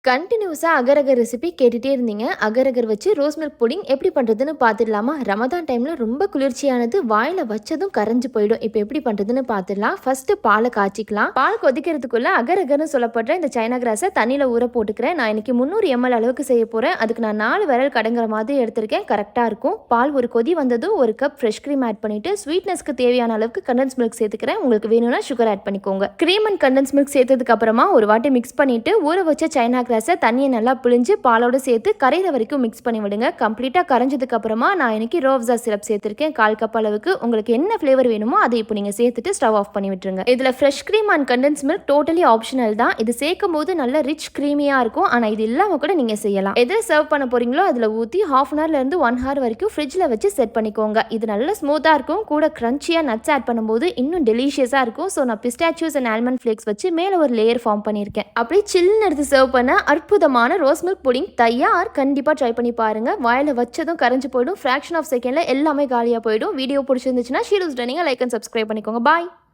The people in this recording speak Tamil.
கண்டினியூஸா அகரகர் ரெசிபி கேட்டுட்டே இருந்தீங்க. அகரகர் வச்சு ரோஸ் மில்க் புடிங் எப்படி பண்றதுன்னு பார்த்துடலாமா? ரமதான் டைம்ல ரொம்ப குளிர்ச்சியானது, வாயில வச்சதும் கரைஞ்சு போயிடும். இப்போ எப்படி பண்றதுன்னு பார்த்துடலாம். ஃபர்ஸ்ட் பாலை காய்ச்சிக்கலாம். பால் கொதிக்கிறதுக்குள்ள அகரகர்னு சொல்லப்படுற இந்த சைனா கிராஸை தண்ணியில ஊற போட்டுக்கிறேன். நான் இன்னைக்கு 300 ml அளவுக்கு செய்ய போறேன். அதுக்கு நான் 4 விரல் கடங்குற மாதிரி எடுத்திருக்கேன். கரெக்டா இருக்கும். பால் ஒரு கொதி வந்ததும் 1 கப் ஃப்ரெஷ் க்ரீம் ஆட் பண்ணிட்டு ஸ்வீட்னஸ்க்கு தேவையான அளவுக்கு கண்டன்ஸ் மில்க் சேர்த்துக்கிறேன். உங்களுக்கு வேணும்னா சுகர் ஆட் பண்ணிக்கோங்க. க்ரீம் அண்ட் கண்டன்ஸ் மில்க் சேர்த்ததுக்கு அப்புறமா ஒரு வாட்டி மிக்ஸ் பண்ணிட்டு ஊற வச்ச சைனா தண்ணியை நல்லா பிழிஞ்சு பாலோட சேர்த்து கரையிற வரைக்கும் மிக்ஸ் பண்ணி விடுங்க. கம்ப்ளீட்டா கரைஞ்சதுக்கு அப்புறமா நான் இன்னைக்கு ரோவ்ஸா சிரப் சேர்த்திருக்கேன் 1/4 கப் அளவுக்கு. உங்களுக்கு என்ன ஃப்ளேவர் வேணுமோ அதை இப்போ நீங்க சேர்த்துட்டு ஸ்டவ் ஆஃப் பண்ணி விட்டுருங்க. இதுல fresh cream and condense milk totally optional தான். இது சேர்க்கும் போது நல்ல ரிச் கிரீமியா இருக்கும். ஆனா இது இல்லாம கூட நீங்க செய்யலாம். எதை சர்வ் பண்ண போறீங்களோ அதுல ஊத்தி ½ hour இருந்து 1 hour வரைக்கும் ஃப்ரிட்ஜ்ல வச்சு செட் பண்ணிக்கோங்க. இது நல்ல ஸ்மூத்தா இருக்கும். கூட கிரன்ச்சியா நட்ஸ் ஆட் பண்ணும்போது இன்னும் டெலிஷியஸா இருக்கும். ஸோ நான் பிஸ்டாச்சியோஸ் அண்ட் ஆல்மண்ட் ஃபிளேக்ஸ் வச்சு மேல ஒரு லேயர் ஃபார்ம் பண்ணியிருக்கேன். அப்படியே சில்லுன்னு எடுத்து சர்வ் பண்ண அற்புதமான ரோஸ் மில்க் புடிங் தயார். கண்டிப்பா ட்ரை பண்ணி பாருங்க. வாயில வச்சதும் கரைஞ்சு போயிடும். ஃபிராக்ஷன் ஆஃப் செகண்ட்ல எல்லாமே காலியா போயிடும். வீடியோ பிடிச்சிருந்துச்சுன்னா ஷீலூஸ் லைக் அண்ட் சப்ஸ்கிரைப் பண்ணிக்கோங்க. பாய்.